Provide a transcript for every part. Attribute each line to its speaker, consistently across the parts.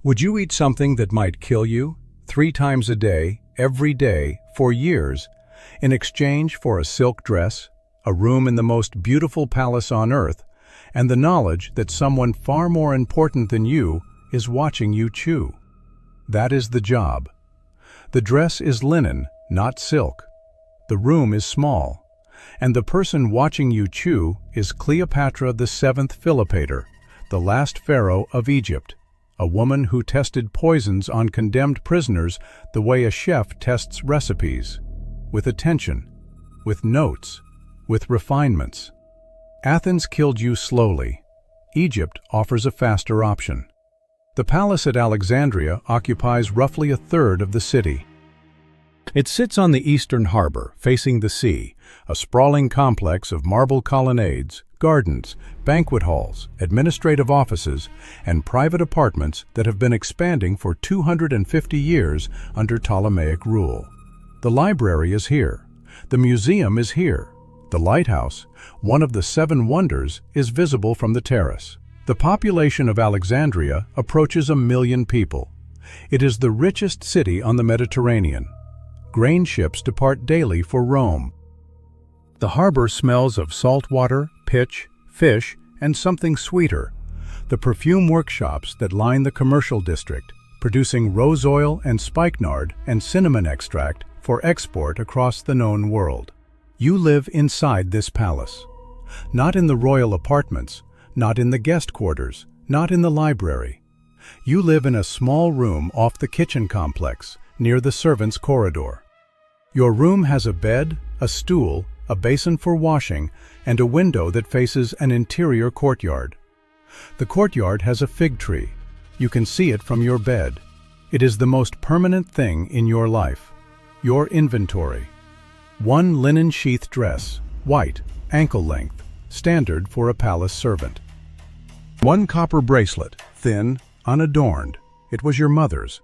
Speaker 1: Would you eat something that might kill you 3 times a day, every day, for years, in exchange for a silk dress, a room in the most beautiful palace on earth, and the knowledge that someone far more important than you is watching you chew? That is the job. The dress is linen, not silk. The room is small, and the person watching you chew is Cleopatra VII Philopator, the last pharaoh of Egypt, a woman who tested poisons on condemned prisoners the way a chef tests recipes, with attention, with notes, with refinements. Athens killed you slowly. Egypt offers a faster option. The palace at Alexandria occupies roughly a third of the city. It sits on the eastern harbor, facing the sea, a sprawling complex of marble colonnades, gardens, banquet halls, administrative offices, and private apartments that have been expanding for 250 years under Ptolemaic rule. The library is here. The museum is here. The lighthouse, one of the 7 wonders, is visible from the terrace. The population of Alexandria approaches 1 million people. It is the richest city on the Mediterranean. Grain ships depart daily for Rome. The harbor smells of salt water, pitch, fish, and something sweeter, the perfume workshops that line the commercial district, producing rose oil and spikenard and cinnamon extract for export across the known world. You live inside this palace. Not in the royal apartments, not in the guest quarters, not in the library. You live in a small room off the kitchen complex, near the servants' corridor. Your room has a bed, a stool, a basin for washing, and a window that faces an interior courtyard. The courtyard has a fig tree. You can see it from your bed. It is the most permanent thing in your life. Your inventory. 1 linen sheath dress, white, ankle length, standard for a palace servant. 1 copper bracelet, thin, unadorned. It was your mother's,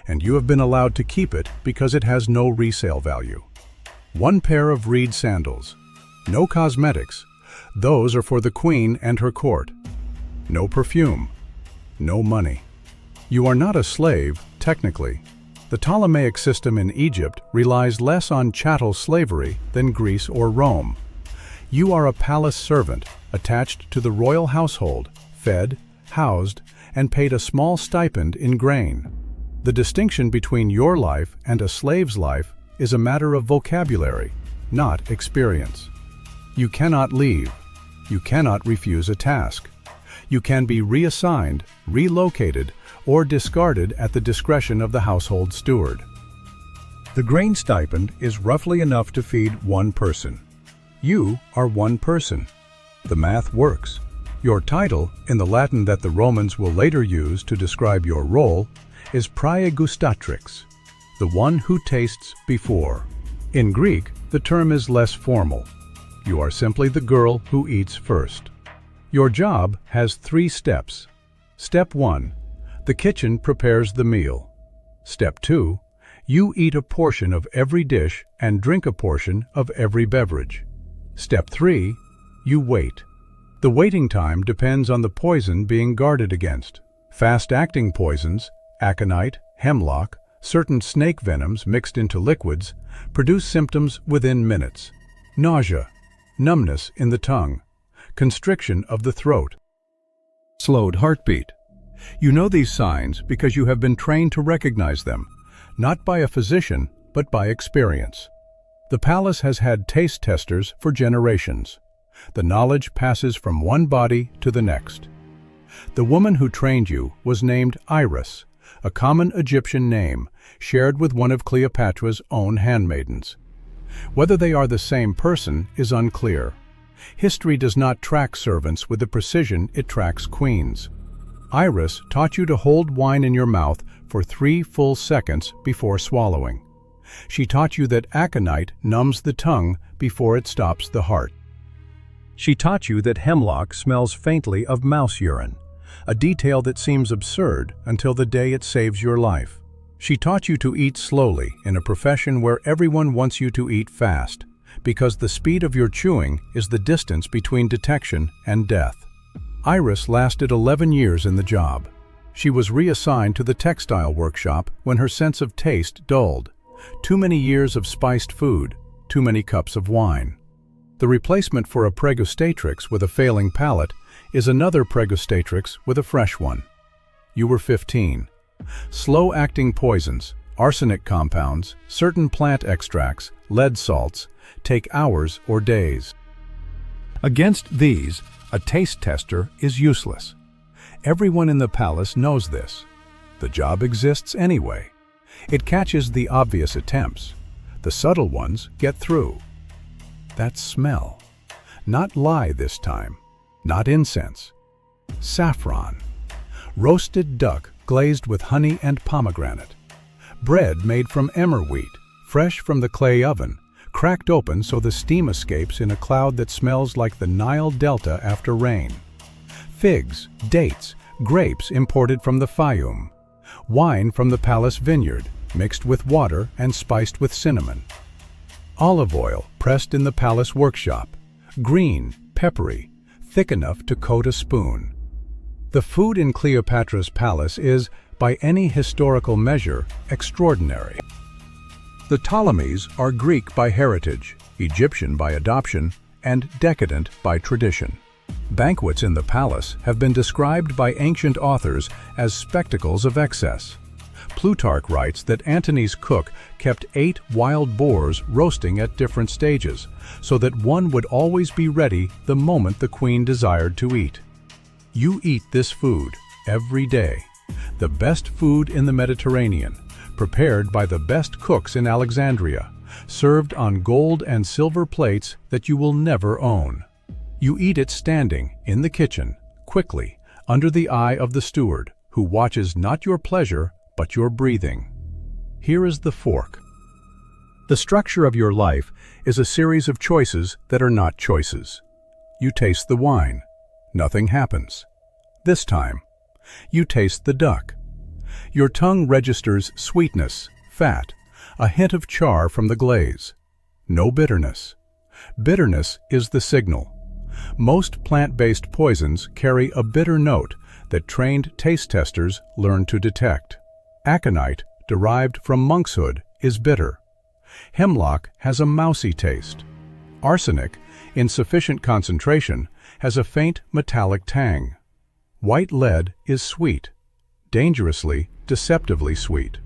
Speaker 1: and you have been allowed to keep it because it has no resale value. 1 pair of reed sandals. No cosmetics. Those are for the queen and her court. No perfume. No money. You are not a slave, technically. The Ptolemaic system in Egypt relies less on chattel slavery than Greece or Rome. You are a palace servant, attached to the royal household, fed, housed, and paid a small stipend in grain. The distinction between your life and a slave's life is a matter of vocabulary, not experience. You cannot leave. You cannot refuse a task. You can be reassigned, relocated, or discarded at the discretion of the household steward. The grain stipend is roughly enough to feed 1 person. You are 1 person. The math works. Your title, in the Latin that the Romans will later use to describe your role, is praegustatrix, the one who tastes before. In Greek, the term is less formal. You are simply the girl who eats first. Your job has 3 steps. Step 1. The kitchen prepares the meal. Step 2. You eat a portion of every dish and drink a portion of every beverage. Step 3. You wait. The waiting time depends on the poison being guarded against. Fast-acting poisons, aconite, hemlock, certain snake venoms mixed into liquids, produce symptoms within minutes. Nausea, numbness in the tongue, constriction of the throat, slowed heartbeat. You know these signs because you have been trained to recognize them, not by a physician, but by experience. The palace has had taste testers for generations. The knowledge passes from one body to the next. The woman who trained you was named Iris, a common Egyptian name, shared with one of Cleopatra's own handmaidens. Whether they are the same person is unclear. History does not track servants with the precision it tracks queens. Iris taught you to hold wine in your mouth for 3 full seconds before swallowing. She taught you that aconite numbs the tongue before it stops the heart. She taught you that hemlock smells faintly of mouse urine, a detail that seems absurd until the day it saves your life. She taught you to eat slowly in a profession where everyone wants you to eat fast, because the speed of your chewing is the distance between detection and death. Iris lasted 11 years in the job. She was reassigned to the textile workshop when her sense of taste dulled. Too many years of spiced food, too many cups of wine. The replacement for a praegustatrix with a failing palate is another praegustatrix with a fresh one. You were 15. Slow-acting poisons, arsenic compounds, certain plant extracts, lead salts, take hours or days. Against these, a taste tester is useless. Everyone in the palace knows this. The job exists anyway. It catches the obvious attempts. The subtle ones get through. That smell. Not lye this time. Not incense. Saffron. Roasted duck glazed with honey and pomegranate. Bread made from emmer wheat, fresh from the clay oven, cracked open so the steam escapes in a cloud that smells like the Nile Delta after rain. Figs, dates, grapes imported from the Fayum. Wine from the palace vineyard, mixed with water and spiced with cinnamon. Olive oil pressed in the palace workshop, green, peppery, thick enough to coat a spoon. The food in Cleopatra's palace is, by any historical measure, extraordinary. The Ptolemies are Greek by heritage, Egyptian by adoption, and decadent by tradition. Banquets in the palace have been described by ancient authors as spectacles of excess. Plutarch writes that Antony's cook kept 8 wild boars roasting at different stages, so that one would always be ready the moment the queen desired to eat. You eat this food every day, the best food in the Mediterranean, prepared by the best cooks in Alexandria, served on gold and silver plates that you will never own. You eat it standing, in the kitchen, quickly, under the eye of the steward, who watches not your pleasure, but your breathing. Here is the fork. The structure of your life is a series of choices that are not choices. You taste the wine. Nothing happens. This time, you taste the duck. Your tongue registers sweetness, fat, a hint of char from the glaze. No bitterness. Bitterness is the signal. Most plant-based poisons carry a bitter note that trained taste testers learn to detect. Aconite, derived from monkshood, is bitter. Hemlock has a mousy taste. Arsenic, in sufficient concentration, has a faint metallic tang. White lead is sweet, dangerously, deceptively sweet.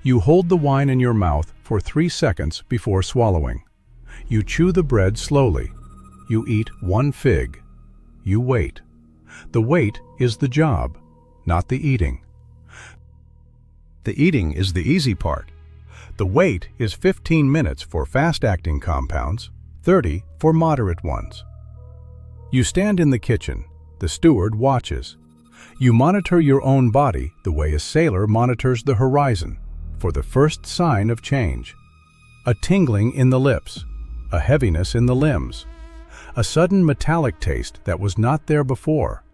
Speaker 1: You hold the wine in your mouth for 3 seconds before swallowing. You chew the bread slowly. You eat 1 fig. You wait. The wait is the job, not the eating. The eating is the easy part. The wait is 15 minutes for fast-acting compounds, 30 for moderate ones. You stand in the kitchen. The steward watches. You monitor your own body the way a sailor monitors the horizon for the first sign of change. A tingling in the lips, a heaviness in the limbs, a sudden metallic taste that was not there before,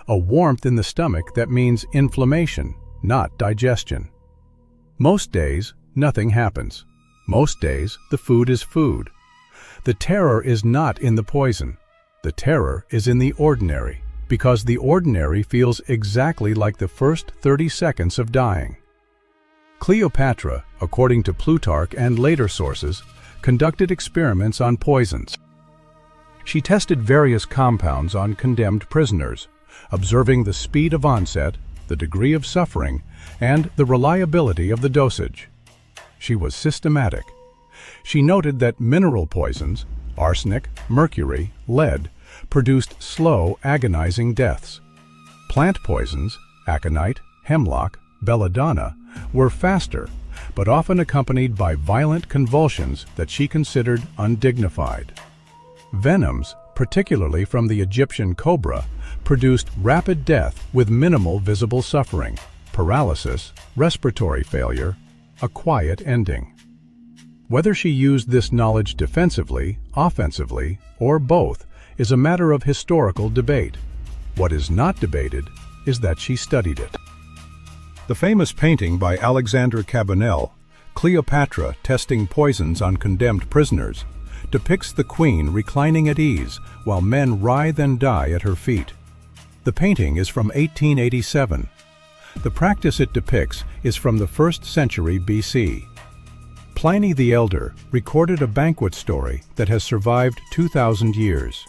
Speaker 1: a warmth in the stomach that means inflammation, not digestion. Most days, nothing happens. Most days, the food is food. The terror is not in the poison. The terror is in the ordinary, because the ordinary feels exactly like the first 30 seconds of dying. Cleopatra, according to Plutarch and later sources, conducted experiments on poisons. She tested various compounds on condemned prisoners, observing the speed of onset, the degree of suffering, and the reliability of the dosage. She was systematic. She noted that mineral poisons, arsenic, mercury, lead, produced slow, agonizing deaths. Plant poisons, aconite, hemlock, belladonna, were faster, but often accompanied by violent convulsions that she considered undignified. Venoms, particularly from the Egyptian cobra, produced rapid death with minimal visible suffering, paralysis, respiratory failure, a quiet ending. Whether she used this knowledge defensively, offensively, or both is a matter of historical debate. What is not debated is that she studied it. The famous painting by Alexander Cabanel, Cleopatra Testing Poisons on Condemned Prisoners, depicts the queen reclining at ease while men writhe and die at her feet. The painting is from 1887, The practice it depicts is from the 1st century BC. Pliny the Elder recorded a banquet story that has survived 2,000 years.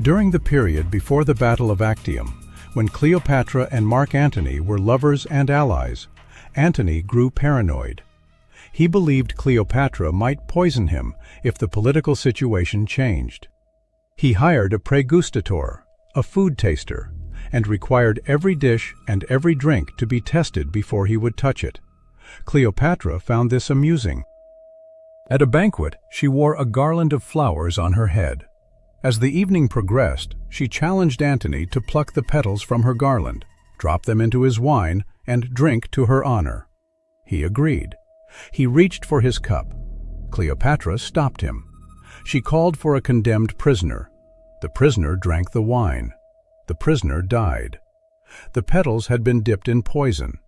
Speaker 1: During the period before the Battle of Actium, when Cleopatra and Mark Antony were lovers and allies, Antony grew paranoid. He believed Cleopatra might poison him if the political situation changed. He hired a praegustator, a food taster, and required every dish and every drink to be tested before he would touch it. Cleopatra found this amusing. At a banquet, she wore a garland of flowers on her head. As the evening progressed, she challenged Antony to pluck the petals from her garland, drop them into his wine, and drink to her honor. He agreed. He reached for his cup. Cleopatra stopped him. She called for a condemned prisoner. The prisoner drank the wine. The prisoner died. The petals had been dipped in poison.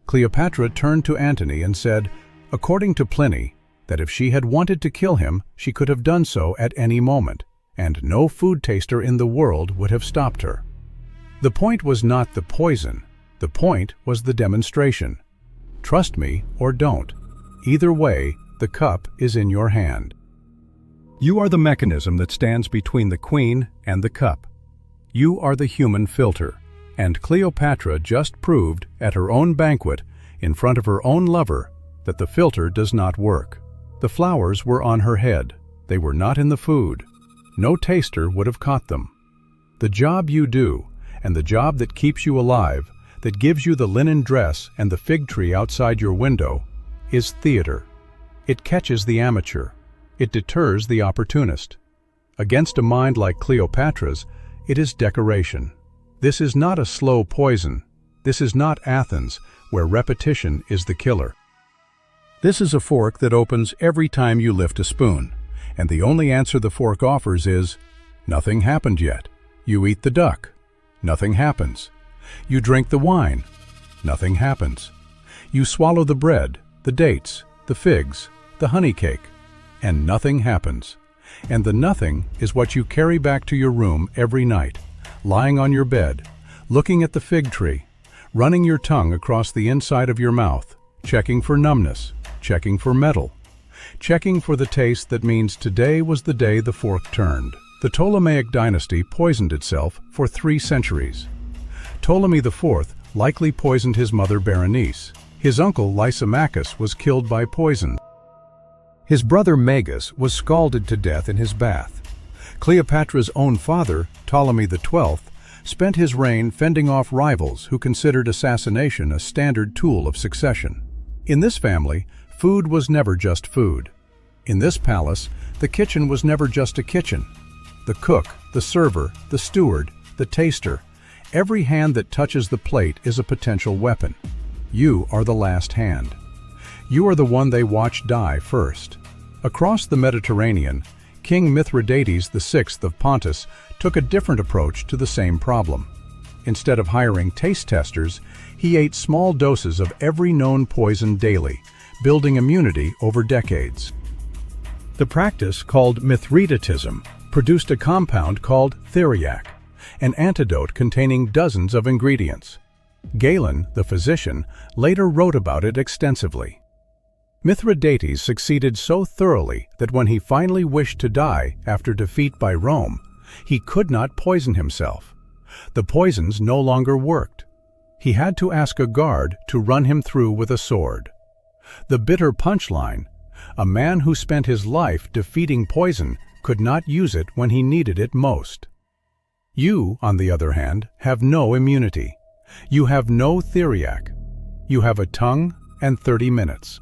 Speaker 1: Cleopatra turned to Antony and said, according to Pliny, that if she had wanted to kill him, she could have done so at any moment, and no food taster in the world would have stopped her. The point was not the poison. The point was the demonstration. Trust me or don't. Either way, the cup is in your hand. You are the mechanism that stands between the queen and the cup. You are the human filter, and Cleopatra just proved at her own banquet, in front of her own lover, that the filter does not work. The flowers were on her head. They were not in the food. No taster would have caught them. The job you do, and the job that keeps you alive, that gives you the linen dress and the fig tree outside your window, is theater. It catches the amateur. It deters the opportunist. Against a mind like Cleopatra's, it is decoration. This is not a slow poison. This is not Athens, where repetition is the killer. This is a fork that opens every time you lift a spoon, and the only answer the fork offers is, nothing happened yet. You eat the duck. Nothing happens. You drink the wine. Nothing happens. You swallow the bread, the dates, the figs, the honey cake, and nothing happens. And the nothing is what you carry back to your room every night, lying on your bed, looking at the fig tree, running your tongue across the inside of your mouth, checking for numbness, checking for metal, checking for the taste that means today was the day the fork turned. The Ptolemaic dynasty poisoned itself for 3 centuries. Ptolemy IV likely poisoned his mother Berenice. His uncle Lysimachus was killed by poison. His brother Magus was scalded to death in his bath. Cleopatra's own father, Ptolemy XII, spent his reign fending off rivals who considered assassination a standard tool of succession. In this family, food was never just food. In this palace, the kitchen was never just a kitchen. The cook, the server, the steward, the taster, every hand that touches the plate is a potential weapon. You are the last hand. You are the one they watch die first. Across the Mediterranean, King Mithridates VI of Pontus took a different approach to the same problem. Instead of hiring taste testers, he ate small doses of every known poison daily, building immunity over decades. The practice, called Mithridatism, produced a compound called theriac, an antidote containing dozens of ingredients. Galen, the physician, later wrote about it extensively. Mithridates succeeded so thoroughly that when he finally wished to die after defeat by Rome, he could not poison himself. The poisons no longer worked. He had to ask a guard to run him through with a sword. The bitter punchline: a man who spent his life defeating poison could not use it when he needed it most. You, on the other hand, have no immunity. You have no theriac. You have a tongue and 30 minutes.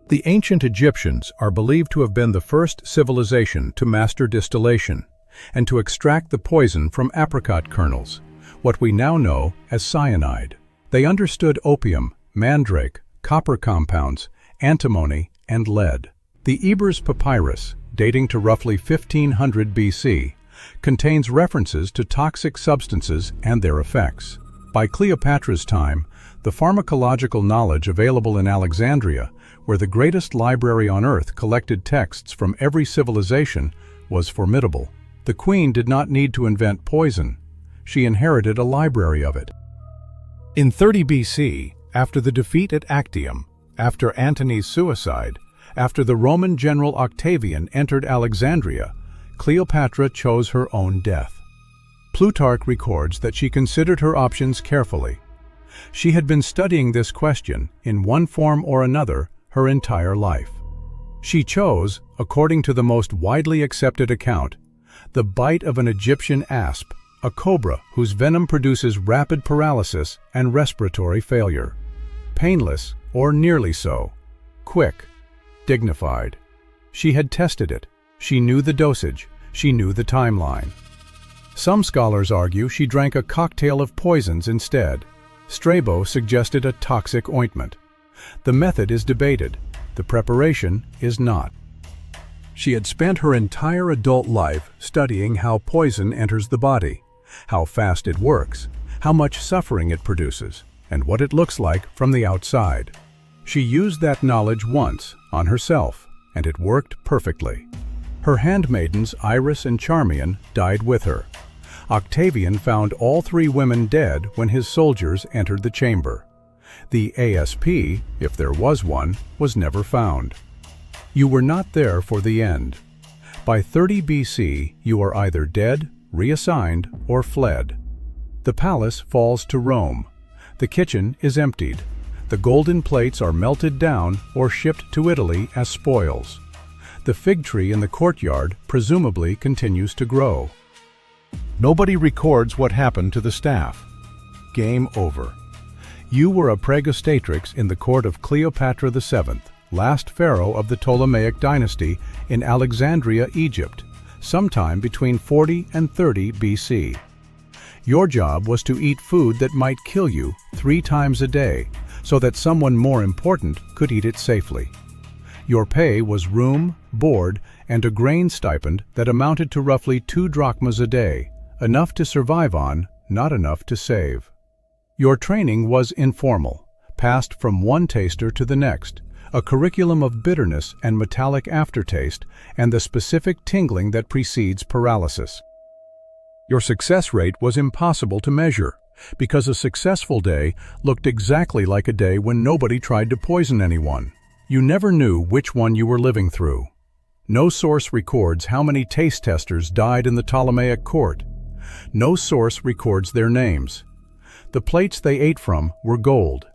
Speaker 1: The ancient Egyptians are believed to have been the first civilization to master distillation and to extract the poison from apricot kernels, what we now know as cyanide. They understood opium, mandrake, copper compounds, antimony, and lead. The Ebers Papyrus, dating to roughly 1500 BC, contains references to toxic substances and their effects. By Cleopatra's time, the pharmacological knowledge available in Alexandria, where the greatest library on earth collected texts from every civilization, was formidable. The queen did not need to invent poison. She inherited a library of it. In 30 BC, after the defeat at Actium, after Antony's suicide, after the Roman general Octavian entered Alexandria, Cleopatra chose her own death. Plutarch records that she considered her options carefully. She had been studying this question, in one form or another, her entire life. She chose, according to the most widely accepted account, the bite of an Egyptian asp, a cobra whose venom produces rapid paralysis and respiratory failure. Painless, or nearly so. Quick. Dignified. She had tested it. She knew the dosage. She knew the timeline. Some scholars argue she drank a cocktail of poisons instead. Strabo suggested a toxic ointment. The method is debated. The preparation is not. She had spent her entire adult life studying how poison enters the body, how fast it works, how much suffering it produces, and what it looks like from the outside. She used that knowledge once, on herself, and it worked perfectly. Her handmaidens, Iris and Charmian, died with her. Octavian found all three women dead when his soldiers entered the chamber. The ASP, if there was one, was never found. You were not there for the end. By 30 BC, you are either dead, reassigned, or fled. The palace falls to Rome. The kitchen is emptied. The golden plates are melted down or shipped to Italy as spoils. The fig tree in the courtyard presumably continues to grow. Nobody records what happened to the staff. Game over. You were a praegustatrix in the court of Cleopatra VII, last pharaoh of the Ptolemaic dynasty in Alexandria, Egypt, sometime between 40 and 30 BC. Your job was to eat food that might kill you 3 times a day, so that someone more important could eat it safely. Your pay was room, board, and a grain stipend that amounted to roughly 2 drachmas a day, enough to survive on, not enough to save. Your training was informal, passed from one taster to the next, a curriculum of bitterness and metallic aftertaste and the specific tingling that precedes paralysis. Your success rate was impossible to measure, because a successful day looked exactly like a day when nobody tried to poison anyone. You never knew which one you were living through. No source records how many taste testers died in the Ptolemaic court. No source records their names. The plates they ate from were gold.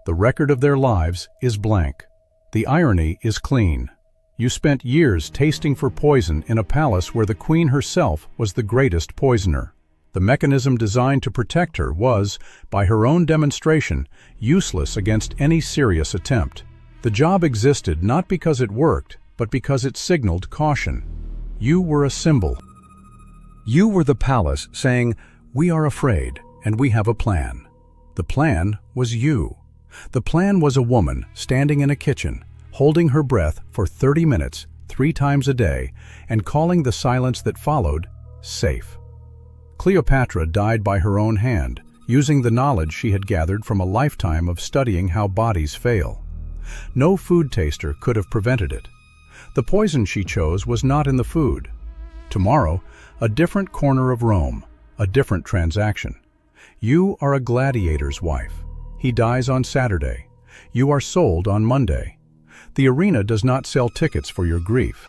Speaker 1: The record of their lives is blank. The irony is clean. You spent years tasting for poison in a palace where the queen herself was the greatest poisoner. The mechanism designed to protect her was, by her own demonstration, useless against any serious attempt. The job existed not because it worked, but because it signaled caution. You were a symbol. You were the palace saying, "We are afraid, and we have a plan." The plan was you. The plan was a woman standing in a kitchen, holding her breath for 30 minutes, 3 times a day, and calling the silence that followed safe. Cleopatra died by her own hand, using the knowledge she had gathered from a lifetime of studying how bodies fail. No food taster could have prevented it. The poison she chose was not in the food. Tomorrow, a different corner of Rome, a different transaction. You are a gladiator's wife. He dies on Saturday. You are sold on Monday. The arena does not sell tickets for your grief.